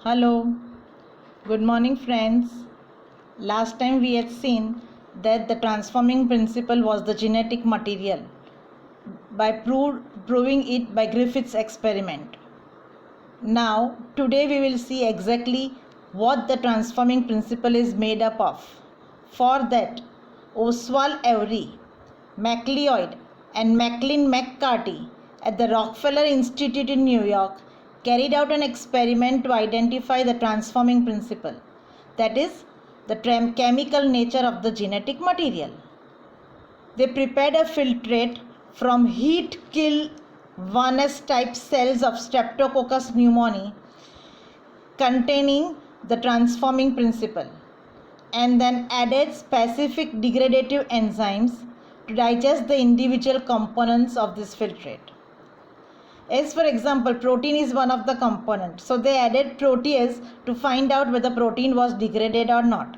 Hello, good morning, friends. Last time we had seen that the transforming principle was the genetic material by proving it by Griffith's experiment. Now, today we will see exactly what the transforming principle is made up of. For that, Oswald Avery, MacLeod, and Maclean McCarty at the Rockefeller Institute in New York carried out an experiment to identify the transforming principle, that is, the chemical nature of the genetic material. They prepared a filtrate from heat kill 1S type cells of Streptococcus pneumoniae containing the transforming principle, and then added specific degradative enzymes to digest the individual components of this filtrate. As for example, protein is one of the components, so they added protease to find out whether protein was degraded or not.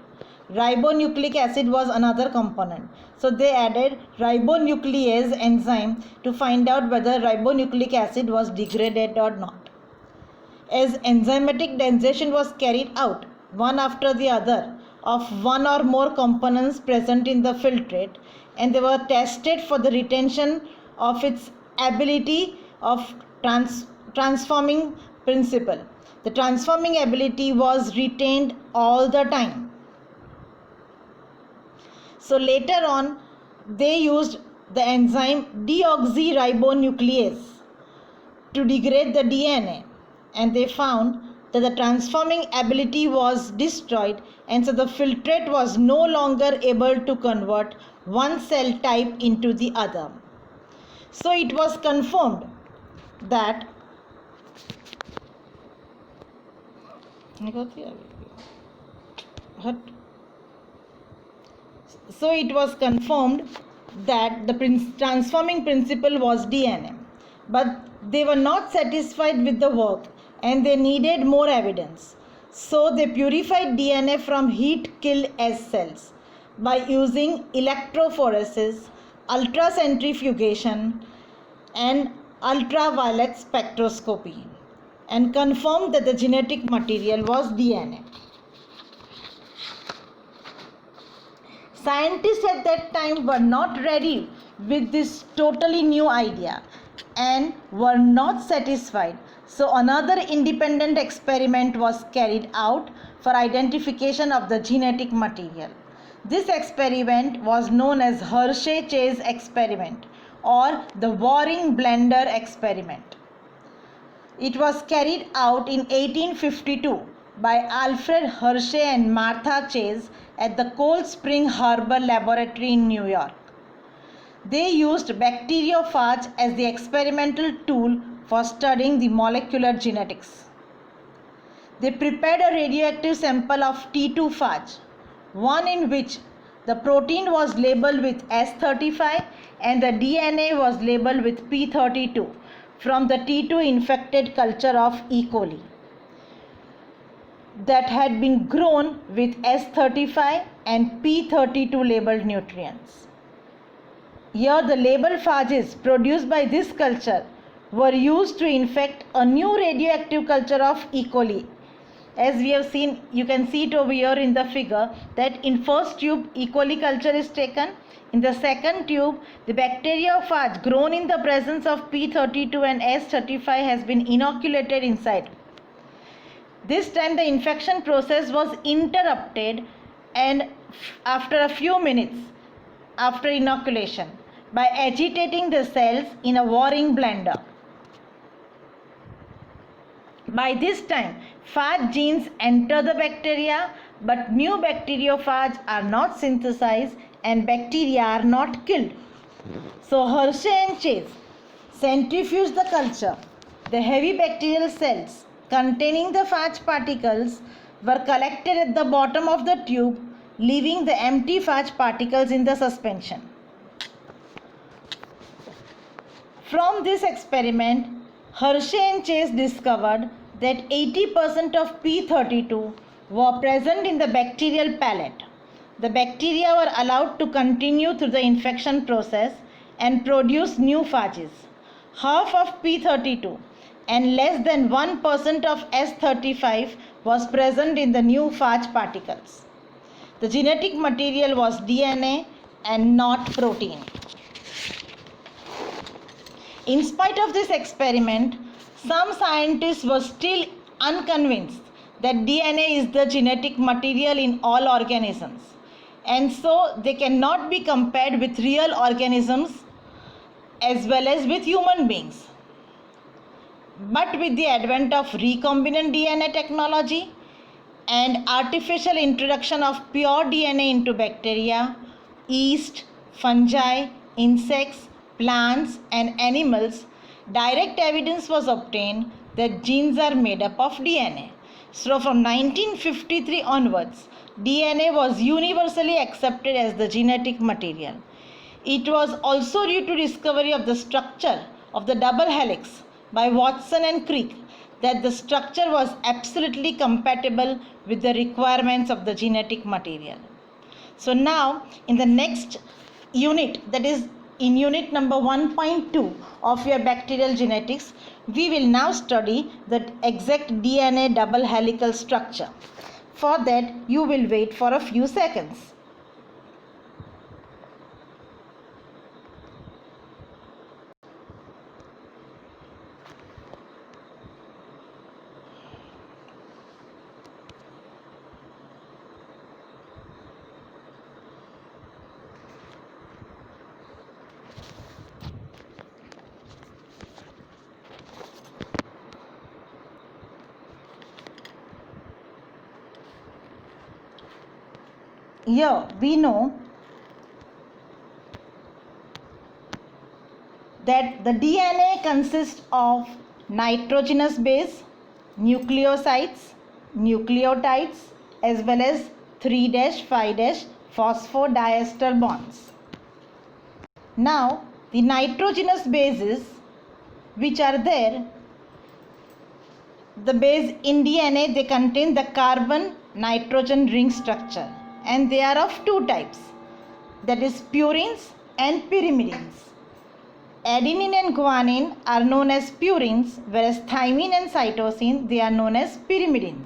Ribonucleic acid was another component, so they added ribonuclease enzyme to find out whether ribonucleic acid was degraded or not. As enzymatic digestion was carried out one after the other of one or more components present in the filtrate, and they were tested for the retention of its ability of transforming principle. The transforming ability was retained all the time. So later on, they used the enzyme deoxyribonuclease to degrade the DNA, and they found that the transforming ability was destroyed, and so the filtrate was no longer able to convert one cell type into the other. So it was confirmed that the transforming principle was DNA, but they were not satisfied with the work and they needed more evidence. So they purified DNA from heat kill S cells by using electrophoresis, ultracentrifugation, and ultraviolet spectroscopy, and confirmed that the genetic material was DNA. Scientists at that time were not ready with this totally new idea and were not satisfied. So another independent experiment was carried out for identification of the genetic material. This experiment was known as Hershey-Chase experiment or the Waring blender experiment. It was carried out in 1852 by Alfred Hershey and Martha Chase at the Cold Spring Harbor Laboratory in New York. They used bacteriophage as the experimental tool for studying the molecular genetics. They prepared a radioactive sample of T2 phage, one in which the protein was labeled with S35 and the DNA was labeled with P32 from the T2 infected culture of E. coli that had been grown with S35 and P32 labeled nutrients. Here the labeled phages produced by this culture were used to infect a new radioactive culture of E. coli. As we have seen, you can see it over here in the figure that in first tube E. coli culture is taken. In the second tube, the bacteriophage grown in the presence of P32 and S35 has been inoculated inside. This time the infection process was interrupted, and after a few minutes after inoculation by agitating the cells in a Waring blender. By this time, phage genes enter the bacteria, but new bacteriophage are not synthesized and bacteria are not killed. So Hershey and Chase centrifuged the culture. The heavy bacterial cells containing the phage particles were collected at the bottom of the tube, leaving the empty phage particles in the suspension. From this experiment, Hershey and Chase discovered that 80% of P32 were present in the bacterial palate. The bacteria were allowed to continue through the infection process and produce new phages. Half of P32 and less than 1% of S35 was present in the new Phage particles. The genetic material was DNA and not protein. In spite of this experiment, some scientists were still unconvinced that DNA is the genetic material in all organisms, and so they cannot be compared with real organisms as well as with human beings. But with the advent of recombinant DNA technology and artificial introduction of pure DNA into bacteria, yeast, fungi, insects, plants and animals, direct evidence was obtained that genes are made up of DNA. So from 1953 onwards, DNA was universally accepted as the genetic material. It was also due to discovery of the structure of the double helix by Watson and Crick that the structure was absolutely compatible with the requirements of the genetic material. So now in the next unit, that is in unit number 1.2 of your bacterial genetics, we will now study the exact DNA double helical structure. For that, you will wait for a few seconds. Here we know that the DNA consists of nitrogenous base, nucleosides, nucleotides as well as 3-5- phosphodiester bonds. Now the nitrogenous bases which are there, the base in DNA, they contain the carbon nitrogen ring structure, and they are of two types, that is purines and pyrimidines. Adenine and guanine are known as purines, whereas thymine and cytosine, they are known as pyrimidines.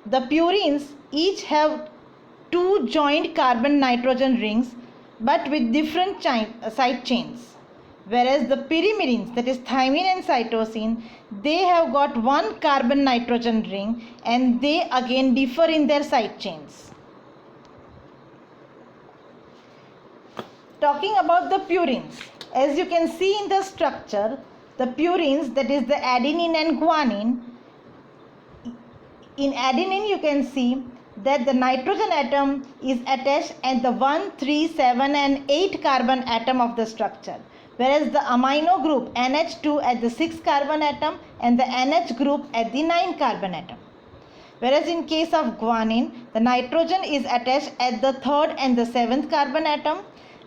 The purines each have two joined carbon nitrogen rings but with different side chains, whereas the pyrimidines, that is thymine and cytosine, they have got one carbon nitrogen ring and they again differ in their side chains. Talking about the purines, as you can see in the structure, the purines, that is the adenine and guanine, in adenine you can see that the nitrogen atom is attached at the 1, 3, 7 and 8 carbon atom of the structure, whereas the amino group NH2 at the 6 carbon atom and the NH group at the 9 carbon atom. Whereas in case of guanine, the nitrogen is attached at the 3rd and the 7th carbon atom,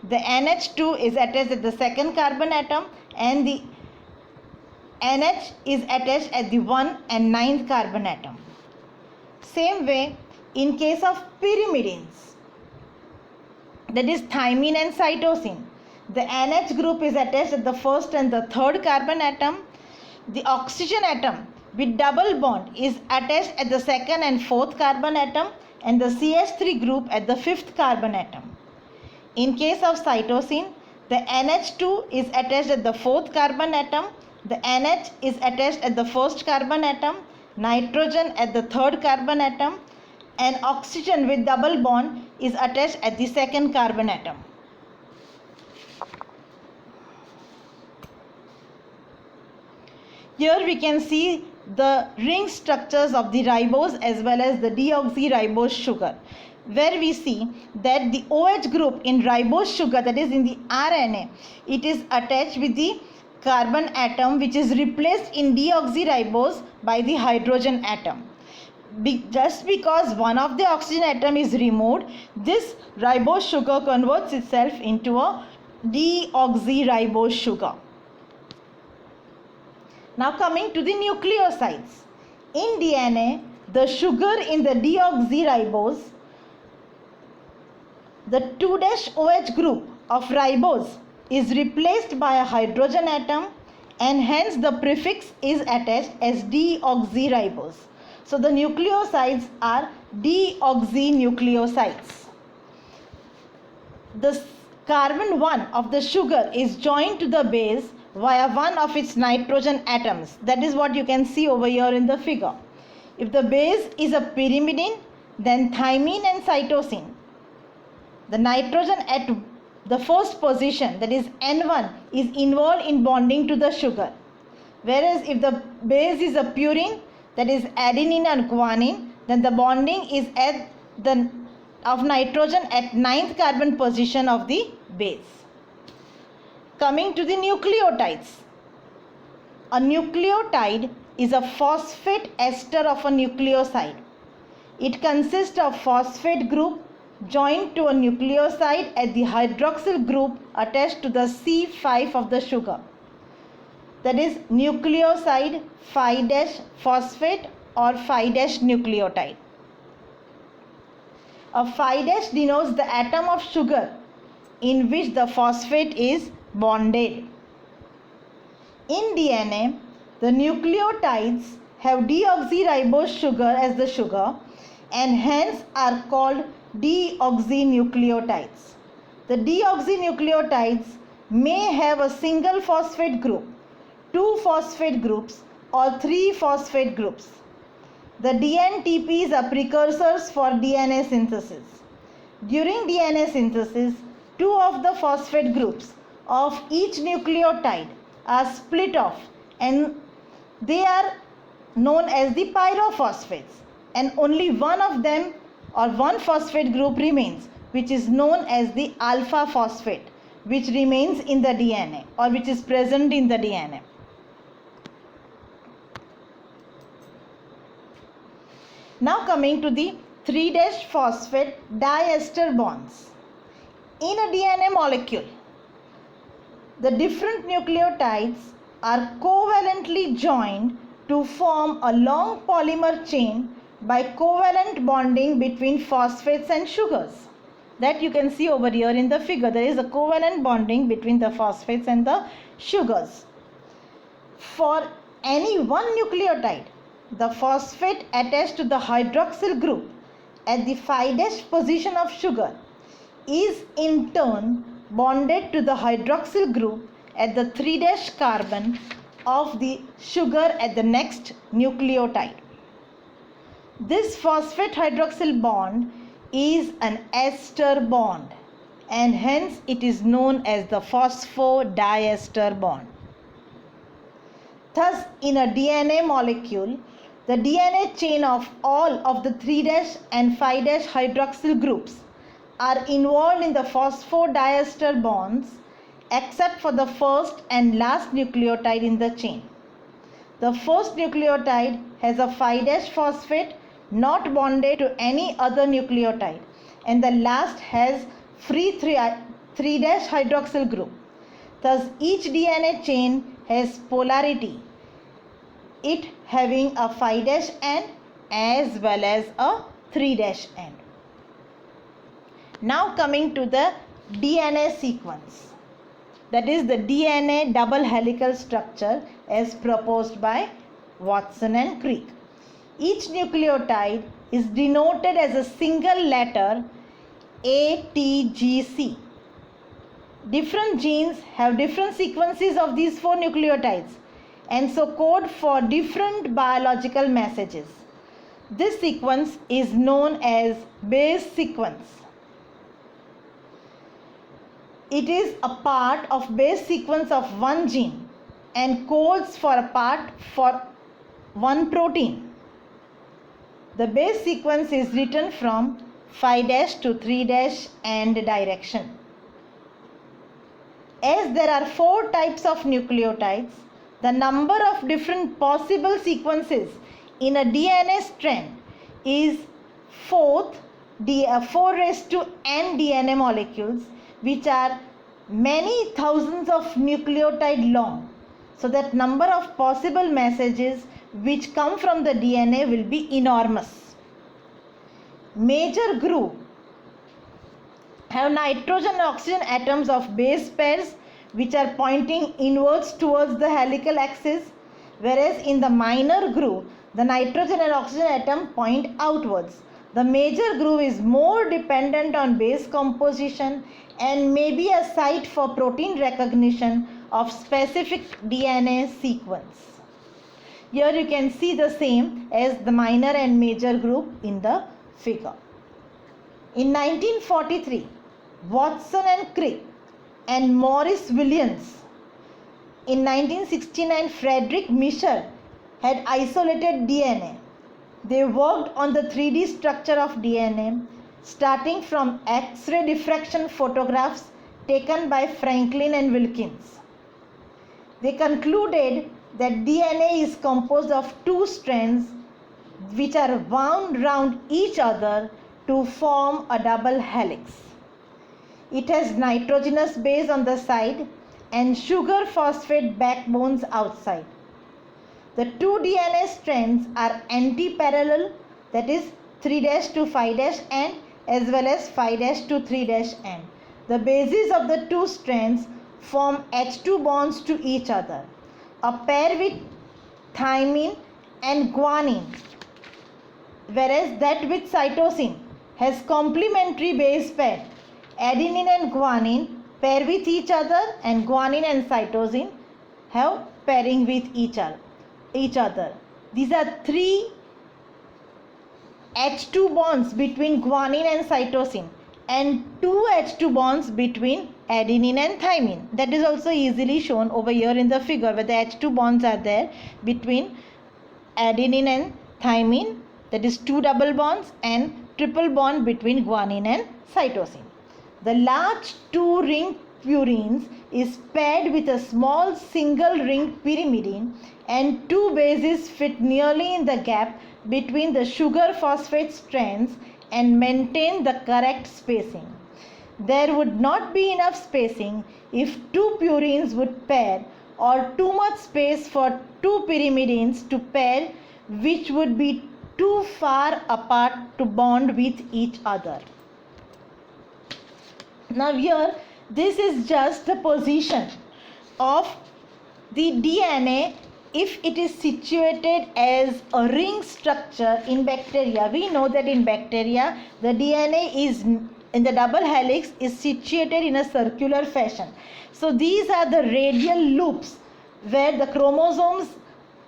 the NH2 is attached at the 2nd carbon atom and the NH is attached at the 1 and 9th carbon atom. Same way in case of pyrimidines, that is thymine and cytosine, the NH group is attached at the 1st and the 3rd carbon atom. The oxygen atom with double bond is attached at the 2nd and 4th carbon atom and the CH3 group at the 5th carbon atom. In case of cytosine, the NH2 is attached at the 4th carbon atom, the NH is attached at the 1st carbon atom, nitrogen at the 3rd carbon atom and oxygen with double bond is attached at the 2nd carbon atom. Here we can see the ring structures of the ribose as well as the deoxyribose sugar, where we see that the OH group in ribose sugar, that is in the RNA, it is attached with the carbon atom which is replaced in deoxyribose by the hydrogen atom. Just because one of the oxygen atom is removed, this ribose sugar converts itself into a deoxyribose sugar. Now coming to the nucleosides. In DNA, the sugar in the deoxyribose, the 2-OH group of ribose is replaced by a hydrogen atom and hence the prefix is attached as deoxyribose. So the nucleosides are deoxynucleosides. The carbon 1 of the sugar is joined to the base via one of its nitrogen atoms. That is what you can see over here in the figure. If the base is a pyrimidine, then thymine and cytosine, the nitrogen at the first position, that is N1, is involved in bonding to the sugar. Whereas if the base is a purine, that is adenine and guanine, then the bonding is at the of nitrogen at 9th carbon position of the base. Coming to the nucleotides. A nucleotide is a phosphate ester of a nucleoside. It consists of phosphate group joined to a nucleoside at the hydroxyl group attached to the C5 of the sugar. That is nucleoside 5' or 5' nucleotide. A 5' denotes the atom of sugar in which the phosphate is bonded. In DNA, the nucleotides have deoxyribose sugar as the sugar and hence are called deoxynucleotides. The deoxynucleotides may have a single phosphate group, 2 phosphate groups or 3 phosphate groups. The DNTPs are precursors for DNA synthesis. During DNA synthesis, 2 of the phosphate groups of each nucleotide are split off and they are known as the pyrophosphates, and only one of them or one phosphate group remains, which is known as the alpha phosphate, which remains in the DNA or which is present in the DNA. Now coming to the 3' phosphate diester bonds. In a DNA molecule, the different nucleotides are covalently joined to form a long polymer chain by covalent bonding between phosphates and sugars. That you can see over here in the figure. There is a covalent bonding between the phosphates and the sugars. For any one nucleotide, the phosphate attached to the hydroxyl group at the 5' position of sugar is in turn bonded to the hydroxyl group at the 3' carbon of the sugar at the next nucleotide. This phosphate hydroxyl bond is an ester bond and hence it is known as the phosphodiester bond. Thus, in a DNA molecule, the DNA chain of all of the 3' and 5' hydroxyl groups are involved in the phosphodiester bonds except for the first and last nucleotide in the chain. The first nucleotide has a 5' phosphate not bonded to any other nucleotide, and the last has free 3' hydroxyl group. Thus, each DNA chain has polarity, it having a 5' end as well as a 3' end. Now coming to the DNA sequence, that is the DNA double helical structure as proposed by Watson and Crick. Each nucleotide is denoted as a single letter ATGC. Different genes have different sequences of these 4 nucleotides and so code for different biological messages. This sequence is known as base sequence. It is a part of base sequence of one gene and codes for a part for one protein. The base sequence is written from 5' to 3' end direction. As there are 4 types of nucleotides, the number of different possible sequences in a DNA strand is 4 raised to n DNA molecules, which are many thousands of nucleotide long. So that number of possible messages which come from the DNA will be enormous. Major group have nitrogen and oxygen atoms of base pairs which are pointing inwards towards the helical axis, whereas in the minor groove, the nitrogen and oxygen atom point outwards. The major groove is more dependent on base composition and may be a site for protein recognition of specific DNA sequence. Here you can see the same as the minor and major groove in the figure. In 1943, Watson and Crick and Morris Williams. In 1969, Frederick Michel had isolated DNA. They worked on the 3D structure of DNA, starting from X-ray diffraction photographs taken by Franklin and Wilkins. They concluded that DNA is composed of two strands which are wound round each other to form a double helix. It has nitrogenous base on the side and sugar phosphate backbones outside. The two DNA strands are anti-parallel, that is 3' to 5' end as well as 5' to 3' end. The bases of the two strands form H2 bonds to each other. A pair with thymine and guanine, whereas that with cytosine has complementary base pair. Adenine and guanine pair with each other and guanine and cytosine have pairing with each other. These are three H2 bonds between guanine and cytosine and two H2 bonds between adenine and thymine. That is also easily shown over here in the figure where the H2 bonds are there between adenine and thymine, that is two double bonds, and triple bond between guanine and cytosine. The large two-ring purines is paired with a small single-ring pyrimidine and two bases fit nearly in the gap between the sugar phosphate strands and maintain the correct spacing. There would not be enough spacing if two purines would pair or too much space for two pyrimidines to pair, which would be too far apart to bond with each other. Now here this is just the position of the DNA if it is situated as a ring structure in bacteria. We know that in bacteria the DNA is in the double helix is situated in a circular fashion. So these are the radial loops where the chromosomes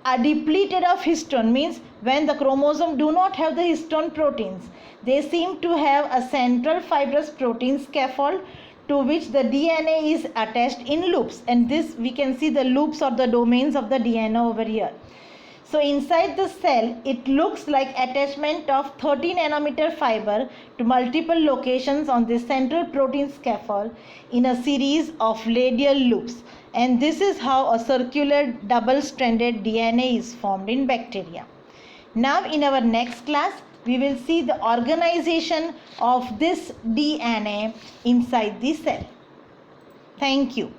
are depleted of histone, means when the chromosome do not have the histone proteins, they seem to have a central fibrous protein scaffold to which the DNA is attached in loops, and this we can see the loops or the domains of the DNA over here. So inside the cell it looks like attachment of 30 nanometer fiber to multiple locations on the central protein scaffold in a series of radial loops, and this is how a circular double stranded DNA is formed in bacteria. Now in our next class we will see the organization of this DNA inside the cell. Thank you.